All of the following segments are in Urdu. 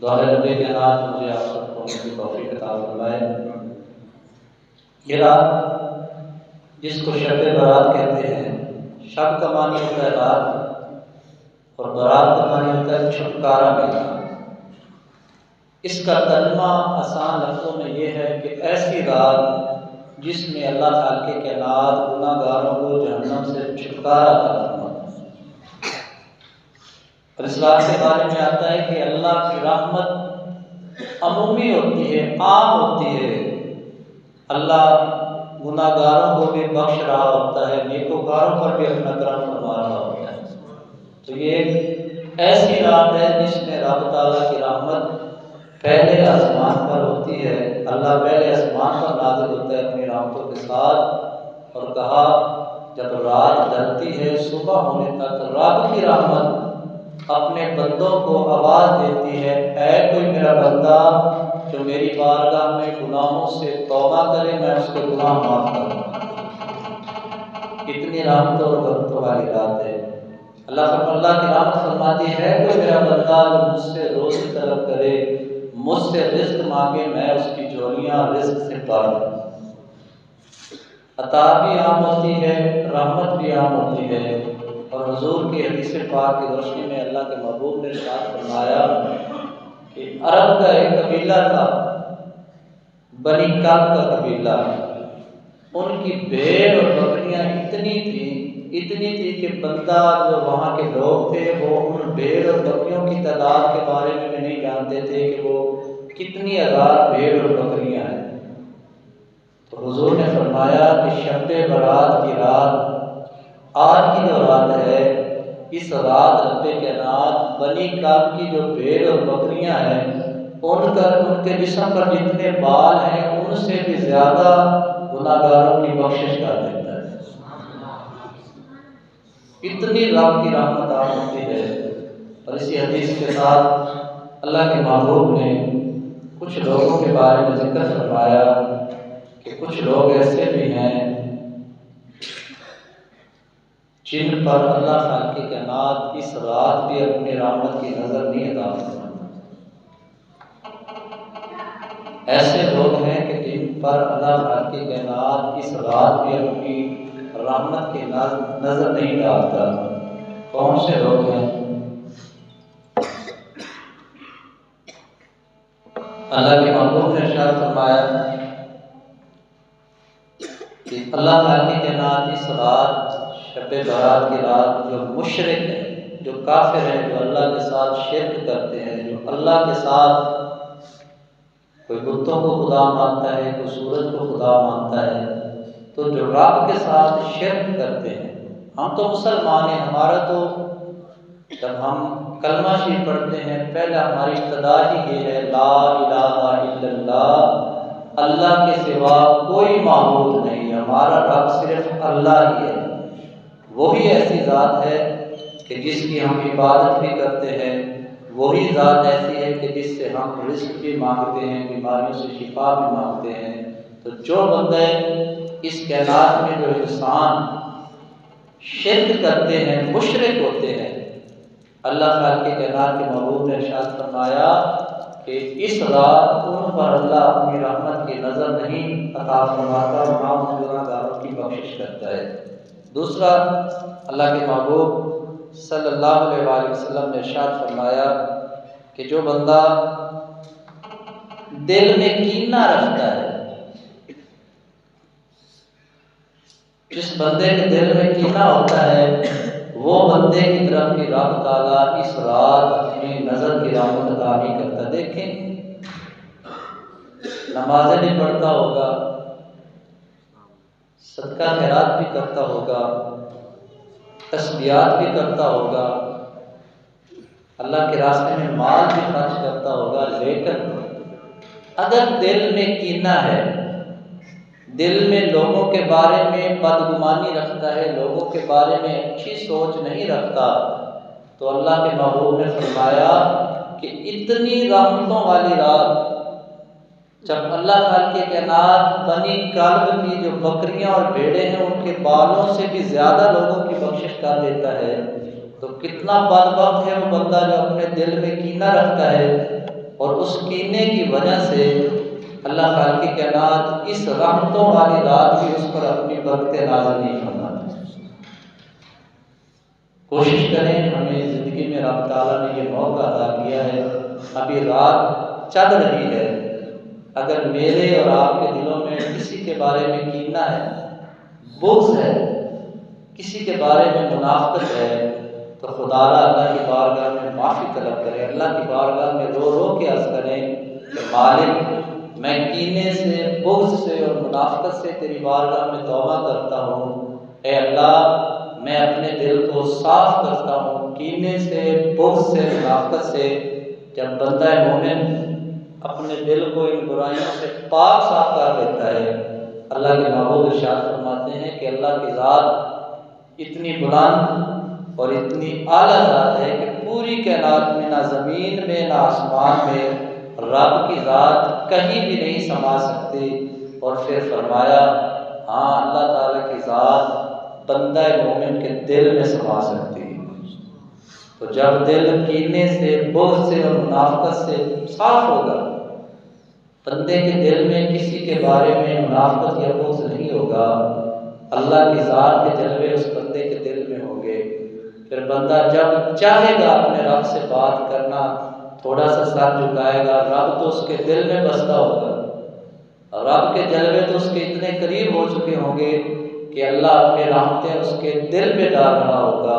دعا رب کائنات مجھے آپ سب کو کی توفیق عطا فرمائے۔ یہ رات جس کو شب برات کہتے ہیں، شب کا معنی ہوتا ہے رات اور برات کا معنی ہوتا ہے چھٹکارا ملنا۔ اس کا ترجمہ آسان لفظوں میں یہ ہے کہ ایسی رات جس میں اللہ خالق کائنات گناہ گاروں کو جہنم سے چھٹکارا عطا فرماتا ہے۔ اور اس بات کے بارے میں آتا ہے کہ اللہ کی رحمت عمومی ہوتی ہے، عام ہوتی ہے۔ اللہ گناہ گاروں کو بھی بخش رہا ہوتا ہے، نیکوکاروں پر بھی اپنا کرم فرما رہا ہوتا ہے۔ تو یہ ایک ایسی رات ہے جس میں رب تعالیٰ کی رحمت پہلے آسمان پر ہوتی ہے۔ اللہ پہلے آسمان پر نازل ہوتا ہے اپنی رحمتوں کے ساتھ، اور کہا جب رات ڈھلتی ہے صبح ہونے تک رب کی رحمت اپنے بندوں کو آواز دیتی ہے، اے کوئی میرا بندہ جو میری بارگاہ میں گناہوں سے توبہ کرے میں اس کے گناہ معاف کروں گا۔ کتنی رحمتوں اور برکتوں والی رات ہے۔ اللہ کی رحمت فرماتی ہے، کوئی میرا بندہ جو مجھ سے روزی طلب کرے، مجھ سے رزق مانگے، میں اس کی جھولیاں رزق سے بھر دوں۔ عطا بھی عام ہوتی ہے، رحمت بھی عام ہوتی ہے۔ اور حضور کی حدیث پاک کی روشنی میں اللہ کے محبوب نے ارشاد فرمایا کہ عرب کا ایک قبیلہ تھا، بنی کعب کا قبیلہ۔ ان کی بھیڑ اور بکریاں اتنی تھی کہ بندہ جو وہاں کے لوگ تھے وہ ان بھیڑ اور بکریوں کی تعداد کے بارے میں بھی نہیں جانتے تھے کہ وہ کتنی ہزار بھیڑ اور بکریاں ہیں۔ تو حضور نے فرمایا کہ شب برات کی رات، آج کی جو رات ہے، اس رات رب کائنات بنی کعب کی جو بھیڑ اور بکریاں ہیں ان کے جسم پر جتنے بال ہیں ان سے بھی زیادہ گناہ گاروں کی بخشش کر دیتا ہے۔ اتنی رب کی رحمت عام ہوتی ہے۔ اور اسی حدیث کے ساتھ اللہ کے محبوب نے کچھ لوگوں کے بارے میں ذکر فرمایا کہ کچھ لوگ ایسے بھی ہیں جن پر اللہ خالق کائنات اس رات بھی اپنی رحمت کی نظر نہیں عطا فرماتا۔ ایسے لوگ ہیں کہ جن پر اللہ خالق کائنات اس رات بھی اپنی رحمت کی نظر نہیں ڈالتا۔ کون سے لوگ ہیں؟ اللہ کے محبوب نے ارشاد فرمایا کہ اللہ خالق کائنات اس رات شب برات کی رات جو مشرک ہیں، جو کافر ہیں، جو اللہ کے ساتھ شرک کرتے ہیں، جو اللہ کے ساتھ کوئی بتوں کو خدا مانتا ہے، کوئی سورج کو خدا مانتا ہے، تو جو رب کے ساتھ شرک کرتے ہیں۔ ہم تو مسلمان ہیں، ہمارا تو جب ہم کلمہ شریف پڑھتے ہیں پہلا ہماری ابتدا ہی یہ ہے، لا الہ الا اللہ، اللہ کے سوا کوئی معبود نہیں، ہمارا رب صرف اللہ ہی ہے۔ وہی ایسی ذات ہے کہ جس کی ہم عبادت بھی کرتے ہیں، وہی ذات ایسی ہے کہ جس سے ہم رزق بھی مانگتے ہیں، بیماریوں سے شفا بھی مانگتے ہیں۔ تو جو بندے اس کائنات میں جو انسان شرک کرتے ہیں، مشرک ہوتے ہیں، اللہ خالق کائنات کے محبوب نے ارشاد فرمایا کہ اس رات ان پر اللہ اپنی رحمت کی نظر نہیں عطا فرماتا اور نہ ان گناہ گاروں کی بخشش کرتا ہے۔ دوسرا، اللہ کے محبوب صلی اللہ علیہ وآلہ وسلم نے ارشاد فرمایا کہ جو بندہ دل میں کینہ رکھتا ہے، جس بندے کے دل میں کینہ ہوتا ہے، وہ بندے کی طرف بھی رب تعالیٰ اس رات اپنی نظر کی رحمت عطا نہیں کرتا۔ دیکھیں، نمازیں بھی پڑھتا ہوگا، صدقہ خیرات بھی کرتا ہوگا، تسبیحات بھی کرتا ہوگا، اللہ کے راستے میں مال بھی خرچ کرتا ہوگا، لیکن اگر دل میں کینہ ہے، دل میں لوگوں کے بارے میں بدگمانی رکھتا ہے، لوگوں کے بارے میں اچھی سوچ نہیں رکھتا، تو اللہ کے محبوب نے فرمایا کہ اتنی رحمتوں والی رات جب اللہ خالق کائنات بنی کعب کی جو بکریاں اور بھیڑیں ہیں ان کے بالوں سے بھی زیادہ لوگوں کی بخشش کر دیتا ہے، تو کتنا بدبخت ہے وہ بندہ جو اپنے دل میں کینہ رکھتا ہے اور اس کینے کی وجہ سے اللہ خالق کائنات اس رحمتوں والی رات بھی اس پر اپنی برکتیں نازل نہیں فرماتے۔ کوشش کریں، ہمیں زندگی میں رب تعالیٰ نے یہ موقع عطا کیا ہے، ابھی رات چل رہی ہے، اگر میرے اور آپ کے دلوں میں کسی کے بارے میں کینہ ہے، بغض ہے، کسی کے بارے میں منافقت ہے، تو خدا را اللہ کی بارگاہ میں معافی طلب کریں، اللہ کی بارگاہ میں رو رو کے عرض کریں کہ مالک میں کینے سے، بغض سے اور منافقت سے تیری بارگاہ میں توبہ کرتا ہوں۔ اے اللہ میں اپنے دل کو صاف کرتا ہوں کینے سے، بغض سے، منافقت سے۔ جب بندہ مومن اپنے دل کو ان برائیوں سے پاک صاف کر لیتا ہے، اللہ کے محبوب ارشاد فرماتے ہیں کہ اللہ کی ذات اتنی بلند اور اتنی اعلیٰ ذات ہے کہ پوری کائنات میں نہ زمین میں نہ آسمان میں رب کی ذات کہیں بھی نہیں سما سکتی۔ اور پھر فرمایا ہاں اللہ تعالیٰ کی ذات بندہ مومن کے دل میں سما سکتی ہے۔ تو جب دل کینے سے، بغض سے اور منافقت سے صاف ہوگا، بندے کے دل میں کسی کے بارے میں منافقت یا بغض نہیں ہوگا، اللہ کی ذات کے جلوے اس بندے کے دل میں ہوں گے، پھر بندہ جب چاہے گا اپنے رب سے بات کرنا، تھوڑا سا سر جھکائے گا، رب تو اس کے دل میں بستا ہوگا، رب کے جلوے تو اس کے اتنے قریب ہو چکے ہوں گے کہ اللہ اپنے رحمتیں اس کے دل پہ ڈال رہا ہوگا۔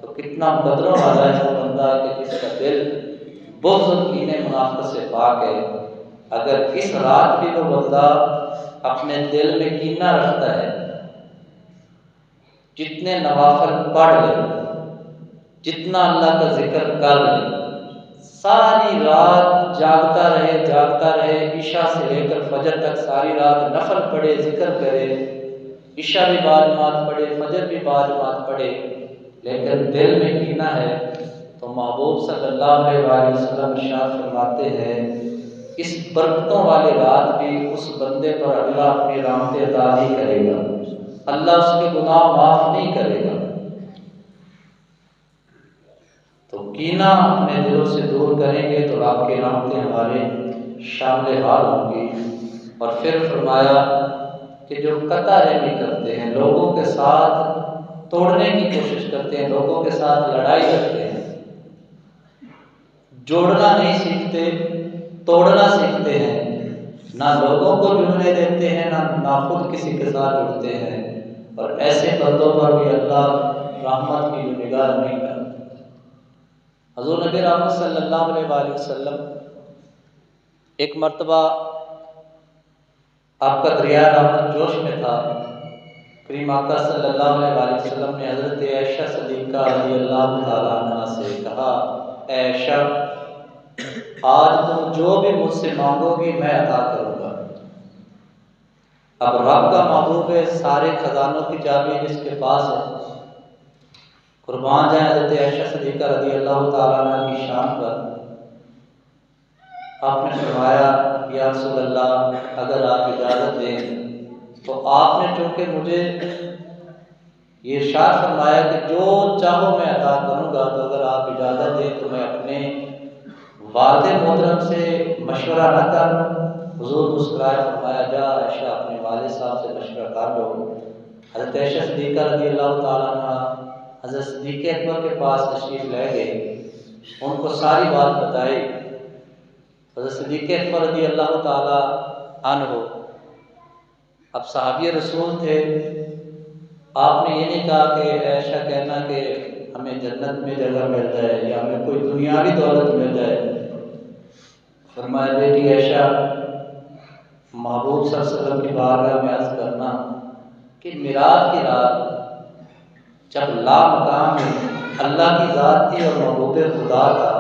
تو کتنا قدروں والا ہے وہ بندہ کہ جس کا دل بغض اور کینے منافقت سے پاک ہے۔ اگر اس رات بھی وہ بندہ اپنے دل میں کینہ رکھتا ہے، جتنے نوافل پڑھ لے، جتنا اللہ کا ذکر کر لے، ساری رات جاگتا رہے، عشاء سے لے کر فجر تک ساری رات نفل پڑھے، ذکر کرے، عشاء بھی بعد جماعت پڑھے، فجر بھی بعد جماعت پڑھے، لیکن دل میں کینہ ہے، تو محبوب صلی اللہ علیہ وآلہ وسلم ارشاد فرماتے ہیں اس برکتوں والی رات بھی اس بندے پر اللہ اپنی رحمت عطا نہیں کرے گا، اللہ اس کے گناہ معاف نہیں کرے گا۔ تو کینہ اپنے دلوں سے دور کریں گے تو آپ کی رحمتیں ہمارے شامل حال ہوں گی۔ اور پھر فرمایا کہ جو قطع رحمی کرتے ہیں، لوگوں کے ساتھ توڑنے کی کوشش کرتے ہیں، لوگوں کے ساتھ لڑائی کرتے ہیں، جوڑنا نہیں سیکھتے، توڑنا سیکھتے ہیں، نہ لوگوں کو جڑنے دیتے ہیں، نہ خود کسی کے ساتھ جڑتے ہیں، اور ایسے بندوں پر بھی اللہ رحمت کی نگاہ نہیں کرتا۔ حضور نبی رحمت صلی اللہ علیہ وآلہ وسلم ایک مرتبہ آپ کا دریا رحمت جوش میں تھا، کریم آقا صلی اللہ علیہ وآلہ وسلم نے حضرت عائشہ صدیقہ رضی اللہ تعالیٰ عنہ سے کہا، اے عائشہ آج تم جو بھی مجھ سے مانگو گی میں عطا کروں گا۔ اب رب کا محبوب ہے، سارے خزانوں کی چابی جس کے پاس ہے، قربان جائیں حضرت عائشہ صدیقہ رضی اللہ تعالیٰ عنہ کی شان پر۔ آپ نے فرمایا یا رسول اللہ اگر آپ اجازت دیں تو آپ نے چونکہ مجھے یہ ارشاد فرمایا کہ جو چاہو میں عطا کروں گا، تو اگر آپ اجازت دیں تو میں اپنے والد محترم سے مشورہ نہ کر لوں؟ حضور مسکرائے، فرمایا جا عائشہ اپنے والد صاحب سے مشورہ کر لو۔ حضرت عائشہ صدیقہ رضی اللہ تعالیٰ عنہ حضرت صدیق اکبر کے پاس تشریف لے گئے، ان کو ساری بات بتائی۔ حضرت صدیق اکبر رضی اللہ تعالیٰ عنہ اب صحابی رسول تھے، آپ نے یہ نہیں کہا کہ عائشہ کہنا کہ ہمیں جنت میں جگہ مل جائے یا ہمیں کوئی دنیاوی دولت مل جائے۔ فرمایا بیٹی عائشہ محبوب صلی اللہ علیہ وسلم کی بارگاہ میں عرض کرنا کہ معراج کی رات جب لامقام اللہ کی ذات تھی اور محبوب خدا تھا،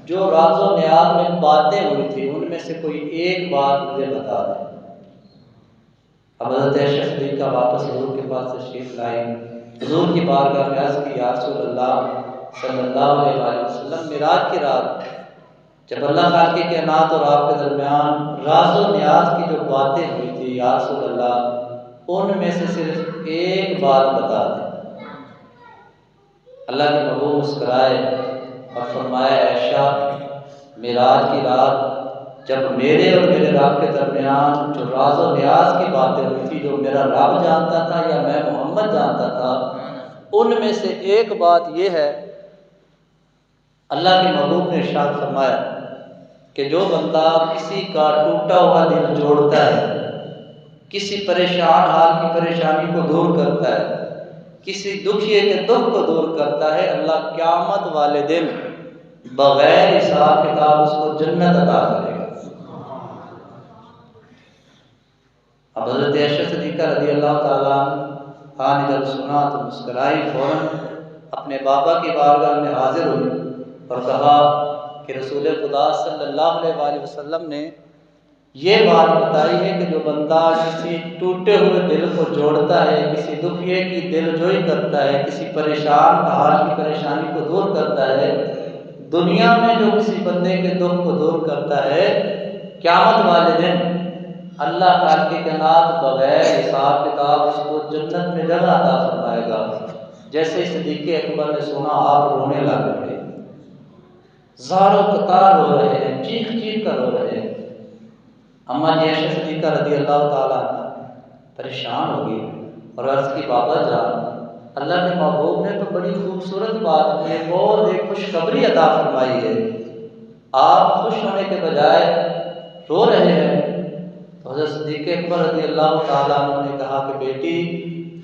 جو راز و نیاز میں باتیں ہوئی تھی ان میں سے کوئی ایک بات مجھے بتا دیں۔ اب حضرت عائشہ صدیقہ واپس حضور کے پاس تشریف لائے، حضور کی بارگاہ میں عرض کی یا رسول اللہ صلی اللہ علیہ وآلہ وسلم معراج کی رات جب اللہ خالق کائنات اور آپ کے درمیان راز و نیاز کی جو باتیں ہوئی تھی، یا رسول اللہ ان میں سے صرف ایک بات بتا دیں۔ اللہ کے محبوب مسکرائے اور فرمایا عائشہ معراج کی رات جب میرے اور میرے رب کے درمیان جو راز و نیاز کی باتیں ہوئی تھی، جو میرا رب جانتا تھا یا میں محمد جانتا تھا، ان میں سے ایک بات یہ ہے، اللہ کے محبوب نے ارشاد فرمایا کہ جو بندہ کسی کا ٹوٹا ہوا دل جوڑتا ہے، کسی پریشان حال کی پریشانی کو دور کرتا ہے، کسی دکھیے کے دکھ کو دور کرتا ہے، اللہ قیامت والے دن بغیر حساب کتاب اس کو جنت عطا کرے گا۔ اب حضرت عائشہ صدیقہ رضی اللہ تعالیٰ عنہ نے جب سنا تو مسکرائی، فوراً اپنے بابا کی بارگاہ میں حاضر ہوئی اور کہا کہ رسول خدا صلی اللہ علیہ وآلہ وسلم نے یہ بات بتائی ہے کہ جو بندہ کسی ٹوٹے ہوئے دل کو جوڑتا ہے، کسی دکھیے کی دل جوئی کرتا ہے، کسی پریشان حال کی پریشانی کو دور کرتا ہے، دنیا میں جو کسی بندے کے دکھ کو دور کرتا ہے، قیامت والے دن اللہ خالق کائنات بغیر حساب کتاب اس کو جنت میں جگہ عطا فرمائے گا۔ جیسے صدیق اکبر نے سنا آپ رونے لگ پڑے، زار و قطار رو رہے ہیں، چیخ چیخ کر رو رہے ہیں۔ اماں جی عائشہ صدیقہ رضی اللہ تعالیٰ عنہ پریشان ہو گئی اور عرض کی بابا جان، اللہ کے محبوب نے تو بڑی خوبصورت بات کی، بہت ایک خوشخبری عطا فرمائی ہے، آپ خوش ہونے کے بجائے رو رہے ہیں۔ تو حضرت صدیق اکبر رضی اللہ تعالیٰ عنہ نے کہا کہ بیٹی،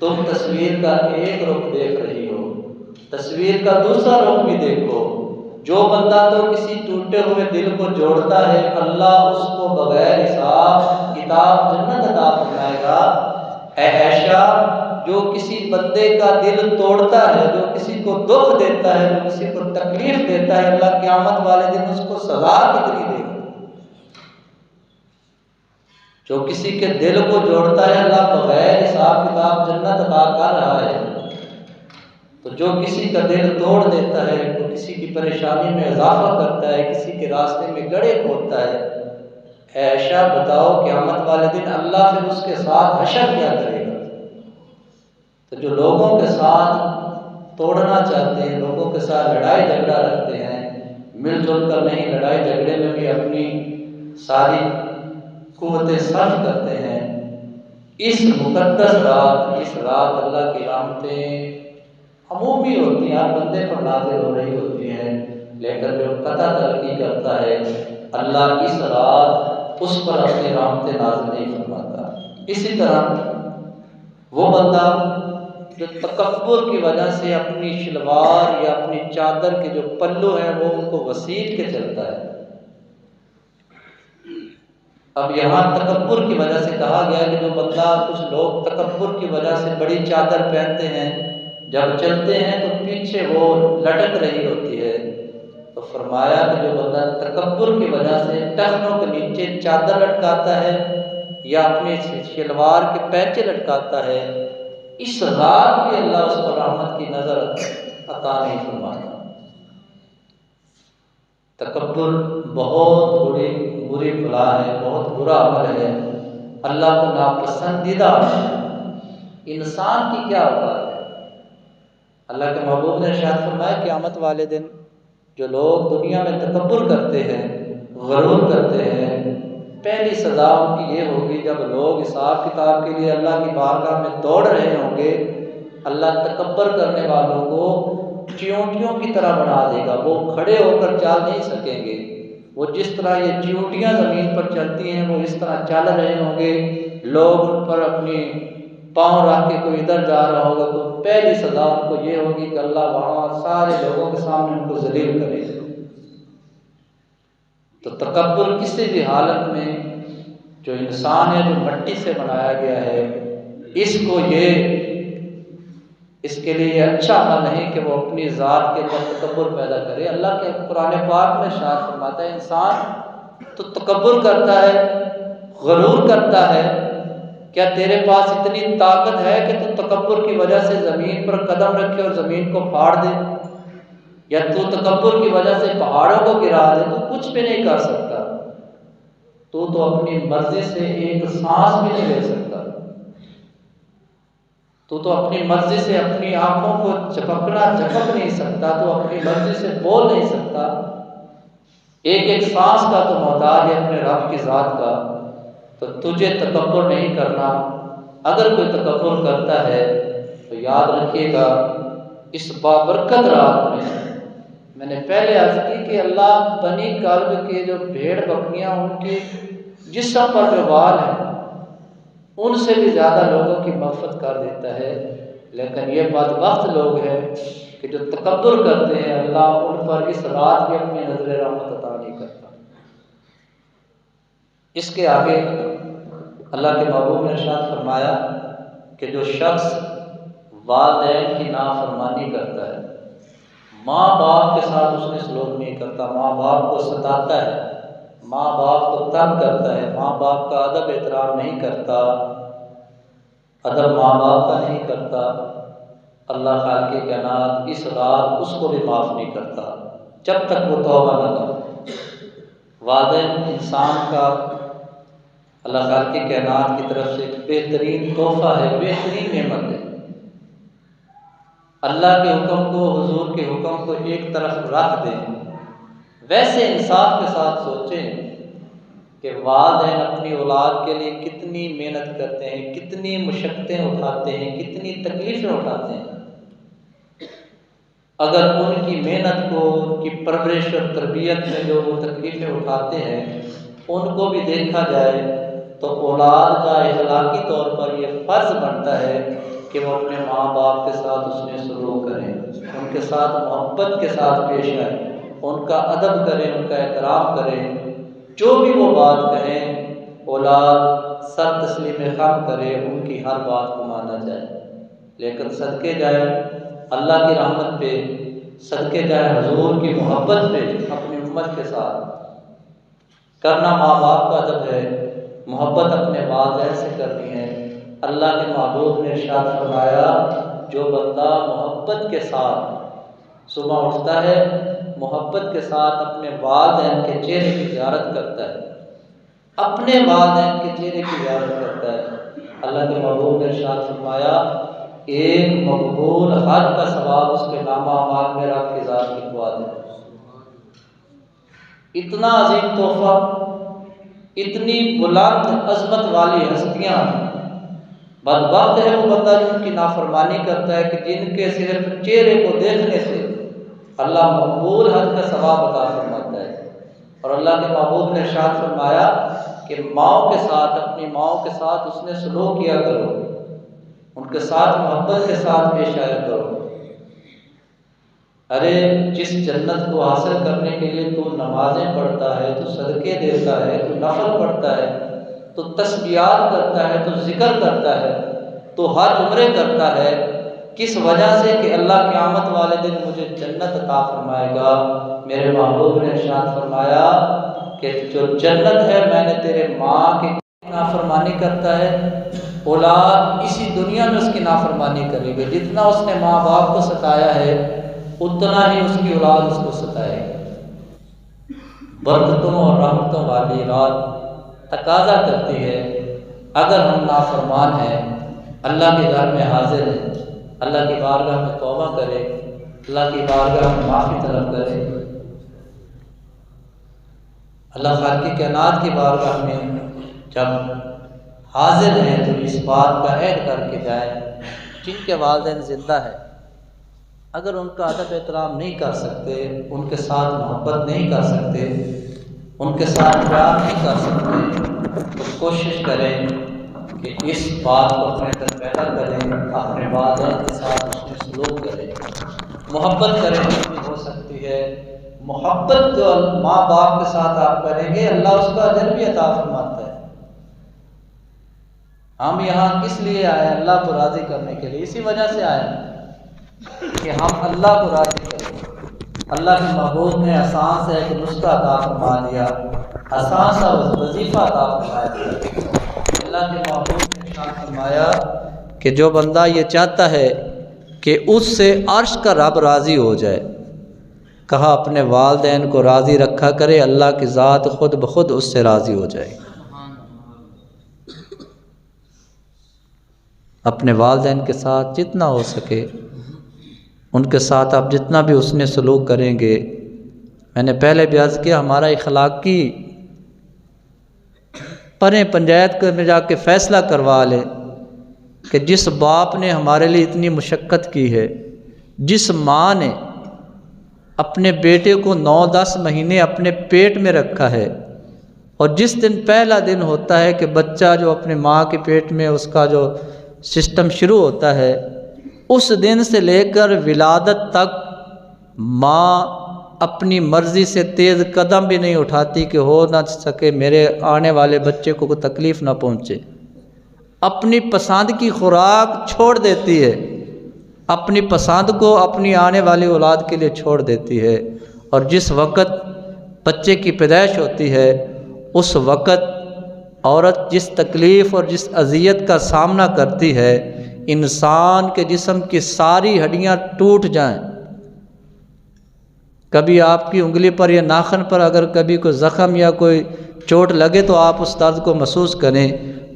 تم تصویر کا ایک رخ دیکھ رہی ہو، تصویر کا دوسرا رخ بھی دیکھو۔ جو بندہ تو کسی ٹوٹے ہوئے دل کو جوڑتا ہے، اللہ اس کو بغیر حساب کتاب جنت عطا فرمائے گا۔ اے عائشہ، جو کسی بندے کا دل توڑتا ہے، جو کسی کو دکھ دیتا ہے، جو کسی کو تکلیف دیتا ہے، اللہ قیامت والے دن اس کو سزا کتنی دے گا۔ جو کسی کے دل کو جوڑتا ہے، اللہ بغیر حساب کتاب جنت عطا کر رہا ہے، تو جو کسی کا دل توڑ دیتا ہے، تو کسی کی پریشانی میں اضافہ کرتا ہے، کسی کے راستے میں گڑھے کھودتا ہے، اے عائشہ بتاؤ قیامت والے دن اللہ پھر اس کے ساتھ حشر کیا کرے گا؟ تو جو لوگوں کے ساتھ توڑنا چاہتے ہیں، لوگوں کے ساتھ لڑائی جھگڑا رکھتے ہیں، مل جل کر نہیں، لڑائی جھگڑے میں بھی اپنی ساری قوتیں صرف کرتے ہیں، اس مقدس رات، اس رات اللہ کی رحمتیں عمومی ہوتی ہیں، ہر بندے پر نازل ہو رہی ہوتی ہیں، لیکن جو قطع تلقی کرتا ہے، اللہ اس رات اس پر اپنی رحمتیں نازل نہیں فرماتا۔ اسی طرح وہ بندہ جو تکبر کی وجہ سے اپنی شلوار یا اپنی چادر کے جو پلو ہیں وہ ان کو وسیع کے چلتا ہے۔ اب یہاں تکبر کی وجہ سے کہا گیا کہ جو بندہ، کچھ لوگ تکبر کی وجہ سے بڑی چادر پہنتے ہیں، جب چلتے ہیں تو پیچھے وہ لٹک رہی ہوتی ہے، تو فرمایا کہ جو بندہ تکبر کی وجہ سے ٹخنوں کے نیچے چادر لٹکاتا ہے یا اپنی شلوار کے پیچے لٹکاتا ہے، اس رات بھی اللہ اس پر رحمت کی نظر عطا نہیں فرماتا۔ تکبر بہت بری بلا ہے، بہت برا عمل ہے، اللہ کو ناپسندیدہ ہے۔ انسان کی کیا اوقات ہے؟ اللہ کے محبوب نے ارشاد فرمایا قیامت والے دن جو لوگ دنیا میں تکبر کرتے ہیں، غرور کرتے ہیں، پہلی سزا ان کی یہ ہوگی جب لوگ حساب کتاب کے لیے اللہ کی بارگاہ میں دوڑ رہے ہوں گے، اللہ تکبر کرنے والوں کو چیونٹیوں کی طرح بنا دے گا، وہ کھڑے ہو کر چل نہیں سکیں گے، وہ جس طرح یہ چیونٹیاں زمین پر چلتی ہیں وہ اس طرح چل رہے ہوں گے، لوگ ان پر اپنی پاؤں رکھ کے کوئی ادھر جا رہا ہوگا، تو پہلی سزا ان کو یہ ہوگی کہ اللہ وہاں سارے لوگوں کے سامنے ان کو ذلیل کرے گا۔ تو تکبر کسی بھی حالت میں، جو انسان ہے جو مٹی سے بنایا گیا ہے، اس کے لیے یہ اچھا عمل نہیں کہ وہ اپنی ذات کے اندر تکبر پیدا کرے۔ اللہ کے قرآن پاک میں ارشاد فرماتا ہے انسان تو تکبر کرتا ہے، غرور کرتا ہے، کیا تیرے پاس اتنی طاقت ہے کہ تو تکبر کی وجہ سے زمین پر قدم رکھے اور زمین کو پھاڑ دے، یا تو تکبر کی وجہ سے پہاڑوں کو گرا دے؟ تو کچھ بھی نہیں کر سکتا، تو اپنی مرضی سے ایک سانس بھی نہیں لے سکتا، تو اپنی مرضی سے اپنی آنکھوں کو جھپک نہیں سکتا، تو اپنی مرضی سے بول نہیں سکتا۔ ایک ایک سانس کا تو محتاج ہے اپنے رب کی ذات کا، تو تجھے تکبر نہیں کرنا۔ اگر کوئی تکبر کرتا ہے تو یاد رکھیے گا اس بابرکت رات میں نے پہلے عرض کی کہ اللہ بنی کلب کے جو بھیڑ بکریاں ان کے جسم پر جو بال ہیں ان سے بھی زیادہ لوگوں کی مغفرت کر دیتا ہے، لیکن یہ بدبخت لوگ ہیں کہ جو تکبر کرتے ہیں اللہ ان پر اس رات بھی اپنی نظر رحمت عطا نہیں کرتا۔ اس کے آگے اللہ کے محبوب نے ارشاد فرمایا کہ جو شخص والدین کی نافرمانی کرتا ہے، ماں باپ کے ساتھ اس نے سلوک نہیں کرتا، ماں باپ کو ستاتا ہے، ماں باپ کو تنگ کرتا ہے، ماں باپ کا ادب احترام نہیں کرتا، ادب ماں باپ کا نہیں کرتا، اللہ خالق کائنات اس رات اس کو بھی معاف نہیں کرتا جب تک وہ توبہ نہ کرے۔ والدین انسان کا اللہ خالق کائنات کی طرف سے ایک بہترین تحفہ ہے، بہترین نعمت ہے۔ اللہ کے حکم کو، حضور کے حکم کو ایک طرف رکھ دیں، ویسے انصاف کے ساتھ سوچیں کہ والدین اپنی اولاد کے لیے کتنی محنت کرتے ہیں، کتنی مشقتیں اٹھاتے ہیں، کتنی تکلیفیں اٹھاتے ہیں۔ اگر ان کی محنت کو، ان کی پرورش اور تربیت میں جو وہ تکلیفیں اٹھاتے ہیں ان کو بھی دیکھا جائے تو اولاد کا اخلاقی طور پر یہ فرض بنتا ہے کہ وہ اپنے ماں باپ کے ساتھ اس نے سلوک کریں، ان کے ساتھ محبت کے ساتھ پیش آئیں، ان کا ادب کریں، ان کا احترام کریں، جو بھی وہ بات کہیں اولاد سر تسلیم خم کرے، ان کی ہر بات کو مانا جائے۔ لیکن صدقے جائے اللہ کی رحمت پہ، صدقے جائے حضور کی محبت پہ، اپنی امت کے ساتھ کرنا ماں باپ کا ادب ہے، محبت اپنے والدین سے کرنی ہے۔ اللہ کے محبوب نے ارشاد فرمایا جو بندہ محبت کے ساتھ صبح اٹھتا ہے، محبت کے ساتھ اپنے والدین کے چہرے کی زیارت کرتا ہے، اپنے والدین کے چہرے کی زیارت کرتا ہے، اللہ کے محبوب نے ارشاد فرمایا ایک مقبول حج کا ثواب اس کے نامہ اعمال میں رب کی ذات لکھوا دے۔ اتنا عظیم تحفہ، اتنی بلند عظمت والی ہستیاں، بدبخت ہے وہ بندہ جن کی نافرمانی کرتا ہے کہ جن کے صرف چہرے کو دیکھنے سے اللہ مقبول حج کا ثواب عطا فرماتا ہے۔ اور اللہ کے محبوب نے ارشاد فرمایا کہ ماؤں کے ساتھ، اپنی ماؤں کے ساتھ اس نے سلوک کیا کرو، ان کے ساتھ محبت کے ساتھ پیش آیا کرو۔ ارے جس جنت کو حاصل کرنے کے لیے تو نمازیں پڑھتا ہے، تو صدقے دیتا ہے، تو نفل پڑھتا ہے، تو تسبیحات کرتا ہے، تو ذکر کرتا ہے، تو حج عمرے کرتا ہے، کس وجہ سے کہ اللہ قیامت والے دن مجھے جنت عطا فرمائے گا۔ میرے محبوب نے ارشاد فرمایا کہ جو جنت ہے میں نے تیرے ماں کی نافرمانی کرتا ہے، اولاد اسی دنیا میں اس کی نافرمانی کرے گی، جتنا اس نے ماں باپ کو ستایا ہے اتنا ہی اس کی اولاد اس کو ستائے گی۔ برکتوں اور رحمتوں والی رات تقاضا کرتی ہے اگر ہم نافرمان ہیں، اللہ کے گھر میں حاضر ہیں، اللہ کی بارگاہ میں توبہ کرے، اللہ کی بارگاہ میں معافی طلب کرے، اللہ خالق کائنات کی بارگاہ میں جب حاضر ہیں تو اس بات کا عہد کر کے جائیں جن کے والدین زندہ ہیں اگر ان کا ادب احترام نہیں کر سکتے، ان کے ساتھ محبت نہیں کر سکتے، ان کے ساتھ پیار نہیں کر سکتے، تو کوشش کریں کہ اس بات کو اپنے اندر پیدا کریں، اپنے والدین کے ساتھ اس میں سلوک کریں، محبت کریں جتنی ہو سکتی ہے۔ محبت جو ماں باپ کے ساتھ آپ کریں گے اللہ اس کا اجر بھی عطا فرماتا ہے۔ ہم یہاں کس لیے آئے؟ اللہ کو راضی کرنے کے لیے، اسی وجہ سے آئے کہ ہم اللہ کو راضی کریں۔ اللہ کے محبوب نے آسان سے ایک نسخہ عطا فرما دیا، آسان سا وظیفہ عطا فرما دیا۔ اللہ کے محبوب نے ارشاد فرمایا کہ جو بندہ یہ چاہتا ہے کہ اس سے عرش کا رب راضی ہو جائے، کہا اپنے والدین کو راضی رکھا کرے، اللہ کی ذات خود بخود اس سے راضی ہو جائے۔ اپنے والدین کے ساتھ جتنا ہو سکے ان کے ساتھ آپ جتنا بھی اس نے سلوک کریں گے، میں نے پہلے بھی عرض کیا، ہمارا اخلاقی پریں پنچایت میں جا کے فیصلہ کروا لے کہ جس باپ نے ہمارے لیے اتنی مشقت کی ہے، جس ماں نے اپنے بیٹے کو 9-10 مہینے اپنے پیٹ میں رکھا ہے، اور جس دن پہلا دن ہوتا ہے کہ بچہ جو اپنے ماں کے پیٹ میں اس کا جو سسٹم شروع ہوتا ہے، اس دن سے لے کر ولادت تک ماں اپنی مرضی سے تیز قدم بھی نہیں اٹھاتی کہ ہو نہ سکے میرے آنے والے بچے کو کوئی تکلیف نہ پہنچے۔ اپنی پسند کی خوراک چھوڑ دیتی ہے، اپنی پسند کو اپنی آنے والی اولاد کے لیے چھوڑ دیتی ہے، اور جس وقت بچے کی پیدائش ہوتی ہے اس وقت عورت جس تکلیف اور جس اذیت کا سامنا کرتی ہے، انسان کے جسم کی ساری ہڈیاں ٹوٹ جائیں، کبھی آپ کی انگلی پر یا ناخن پر اگر کبھی کوئی زخم یا کوئی چوٹ لگے تو آپ اس درد کو محسوس کریں،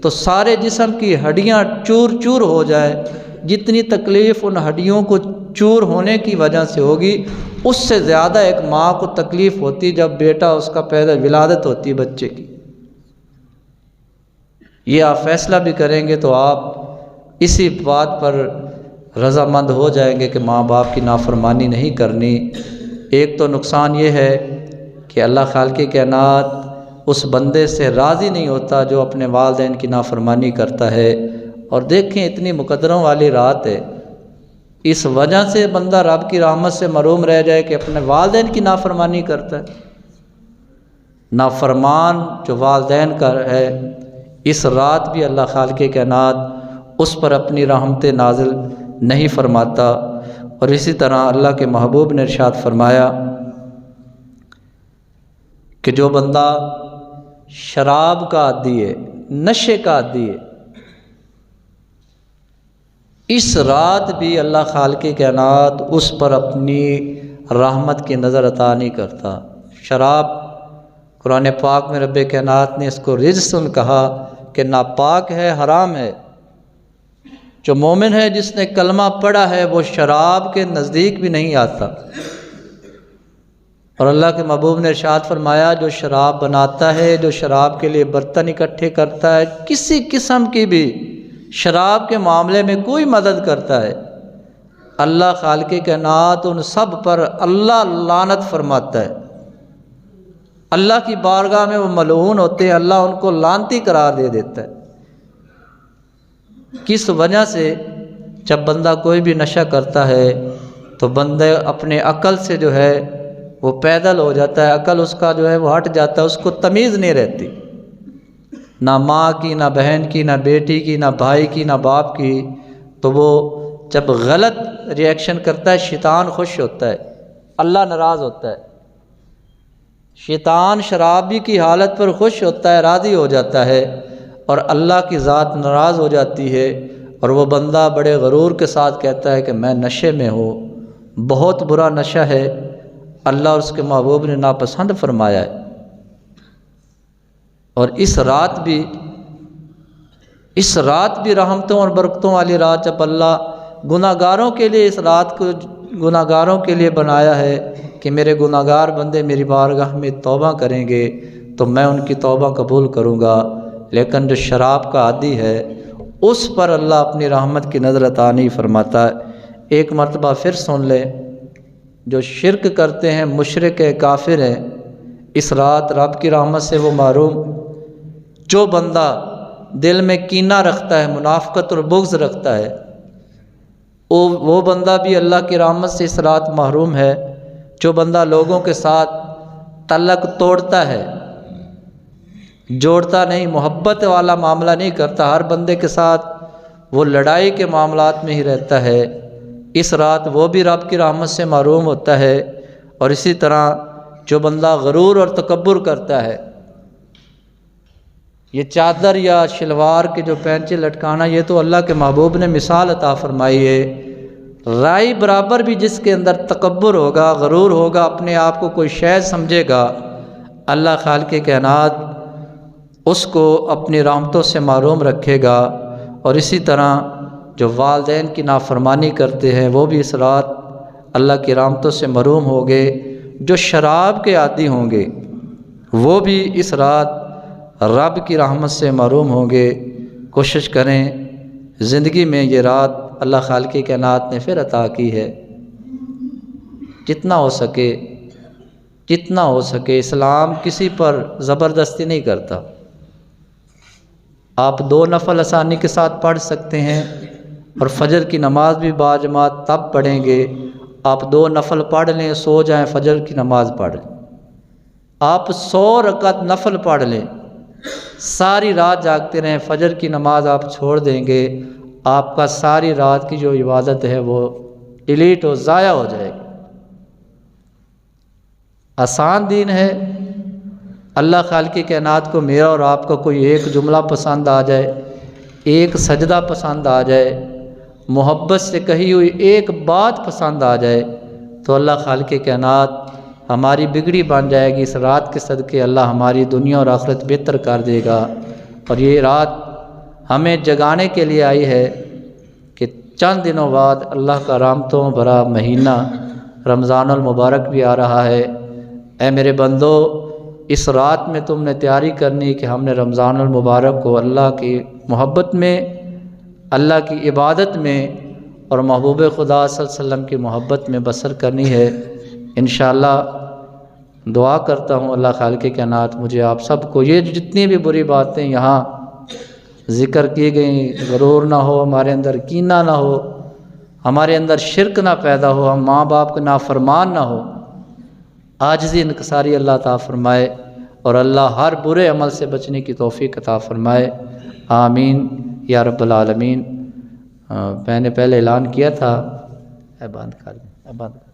تو سارے جسم کی ہڈیاں چور چور ہو جائیں، جتنی تکلیف ان ہڈیوں کو چور ہونے کی وجہ سے ہوگی، اس سے زیادہ ایک ماں کو تکلیف ہوتی جب بیٹا اس کا ولادت ہوتی بچے کی۔ یہ آپ فیصلہ بھی کریں گے تو آپ اسی بات پر رضامند ہو جائیں گے کہ ماں باپ کی نافرمانی نہیں کرنی۔ ایک تو نقصان یہ ہے کہ اللہ خالق کائنات اس بندے سے راضی نہیں ہوتا جو اپنے والدین کی نافرمانی کرتا ہے، اور دیکھیں اتنی مقدروں والی رات ہے، اس وجہ سے بندہ رب کی رحمت سے محروم رہ جائے کہ اپنے والدین کی نافرمانی کرتا ہے۔ نافرمان جو والدین کا ہے، اس رات بھی اللہ خالق کائنات اس پر اپنی رحمت نازل نہیں فرماتا۔ اور اسی طرح اللہ کے محبوب نے ارشاد فرمایا کہ جو بندہ شراب کا عادی ہے، نشے کا عادی ہے، اس رات بھی اللہ خالق کائنات اس پر اپنی رحمت کی نظر عطا نہیں کرتا۔ شراب قرآن پاک میں رب کائنات نے اس کو رجسن کہا کہ ناپاک ہے، حرام ہے۔ جو مومن ہے جس نے کلمہ پڑھا ہے وہ شراب کے نزدیک بھی نہیں آتا۔ اور اللہ کے محبوب نے ارشاد فرمایا جو شراب بناتا ہے، جو شراب کے لیے برتن اکٹھے کرتا ہے، کسی قسم کی بھی شراب کے معاملے میں کوئی مدد کرتا ہے، اللہ خالق کائنات ان سب پر اللہ لعنت فرماتا ہے، اللہ کی بارگاہ میں وہ ملعون ہوتے ہیں، اللہ ان کو لعنتی قرار دے دیتا ہے۔ کس وجہ سے؟ جب بندہ کوئی بھی نشہ کرتا ہے تو بندہ اپنے عقل سے جو ہے وہ پیدل ہو جاتا ہے، عقل اس کا جو ہے وہ ہٹ جاتا ہے، اس کو تمیز نہیں رہتی، نہ ماں کی، نہ بہن کی، نہ بیٹی کی، نہ بھائی کی، نہ باپ کی۔ تو وہ جب غلط ریئیکشن کرتا ہے شیطان خوش ہوتا ہے، اللہ ناراض ہوتا ہے۔ شیطان شرابی کی حالت پر خوش ہوتا ہے، راضی ہو جاتا ہے، اور اللہ کی ذات ناراض ہو جاتی ہے، اور وہ بندہ بڑے غرور کے ساتھ کہتا ہے کہ میں نشے میں ہوں۔ بہت برا نشہ ہے، اللہ اور اس کے محبوب نے ناپسند فرمایا ہے۔ اور اس رات بھی رحمتوں اور برکتوں والی رات، جب اللہ گناہ گاروں کے لیے اس رات کو گناہ گاروں کے لیے بنایا ہے کہ میرے گناہ گار بندے میری بارگاہ میں توبہ کریں گے تو میں ان کی توبہ قبول کروں گا، لیکن جو شراب کا عادی ہے اس پر اللہ اپنی رحمت کی نظر عطا نہیں فرماتا۔ ایک مرتبہ پھر سن لیں، جو شرک کرتے ہیں، مشرک ہے، کافر ہیں، اس رات رب کی رحمت سے وہ محروم۔ جو بندہ دل میں کینہ رکھتا ہے، منافقت اور بغض رکھتا ہے، وہ بندہ بھی اللہ کی رحمت سے اس رات محروم ہے۔ جو بندہ لوگوں کے ساتھ تعلق توڑتا ہے، جوڑتا نہیں، محبت والا معاملہ نہیں کرتا، ہر بندے کے ساتھ وہ لڑائی کے معاملات میں ہی رہتا ہے، اس رات وہ بھی رب کی رحمت سے محروم ہوتا ہے۔ اور اسی طرح جو بندہ غرور اور تکبر کرتا ہے، یہ چادر یا شلوار کے جو پینچے لٹکانا، یہ تو اللہ کے محبوب نے مثال عطا فرمائی ہے۔ رائی برابر بھی جس کے اندر تکبر ہوگا، غرور ہوگا، اپنے آپ کو کوئی شے سمجھے گا، اللہ خالق کائنات اس کو اپنی رحمتوں سے محروم رکھے گا۔ اور اسی طرح جو والدین کی نافرمانی کرتے ہیں وہ بھی اس رات اللہ کی رحمتوں سے محروم ہو گئے۔ جو شراب کے عادی ہوں گے وہ بھی اس رات رب کی رحمت سے محروم ہوں گے۔ کوشش کریں زندگی میں یہ رات اللہ خالق کائنات نے پھر عطا کی ہے، جتنا ہو سکے اسلام کسی پر زبردستی نہیں کرتا۔ آپ 2 نفل آسانی کے ساتھ پڑھ سکتے ہیں، اور فجر کی نماز بھی باجماعت تب پڑھیں گے۔ آپ 2 نفل پڑھ لیں، سو جائیں، فجر کی نماز پڑھ لیں۔ آپ 100 رکعت نفل پڑھ لیں، ساری رات جاگتے رہیں، فجر کی نماز آپ چھوڑ دیں گے، آپ کا ساری رات کی جو عبادت ہے وہ ڈیلیٹ ہو ضائع ہو جائے گی۔ آسان دین ہے۔ اللہ خالق کائنات کو میرا اور آپ کا کوئی ایک جملہ پسند آ جائے، ایک سجدہ پسند آ جائے، محبت سے کہی ہوئی ایک بات پسند آ جائے، تو اللہ خالق کائنات ہماری بگڑی بن جائے گی۔ اس رات کے صدقے اللہ ہماری دنیا اور آخرت بہتر کر دے گا۔ اور یہ رات ہمیں جگانے کے لیے آئی ہے کہ چند دنوں بعد اللہ کا رحمتوں بھرا مہینہ رمضان المبارک بھی آ رہا ہے۔ اے میرے بندو، اس رات میں تم نے تیاری کرنی کہ ہم نے رمضان المبارک کو اللہ کی محبت میں، اللہ کی عبادت میں اور محبوب خدا صلی اللہ علیہ وسلم کی محبت میں بسر کرنی ہے۔ انشاءاللہ دعا کرتا ہوں اللہ خالق کائنات مجھے آپ سب کو، یہ جتنی بھی بری باتیں یہاں ذکر کی گئیں، غرور نہ ہو، ہمارے اندر کینہ نہ ہو، ہمارے اندر شرک نہ پیدا ہو، ہم ماں باپ کے نافرمان نہ ہو، عاجزی انکساری اللہ عطا فرمائے، اور اللہ ہر برے عمل سے بچنے کی توفیق عطا فرمائے۔ آمین یا رب العالمین۔ میں نے پہلے اعلان کیا تھا، بند کر دیں، بند کر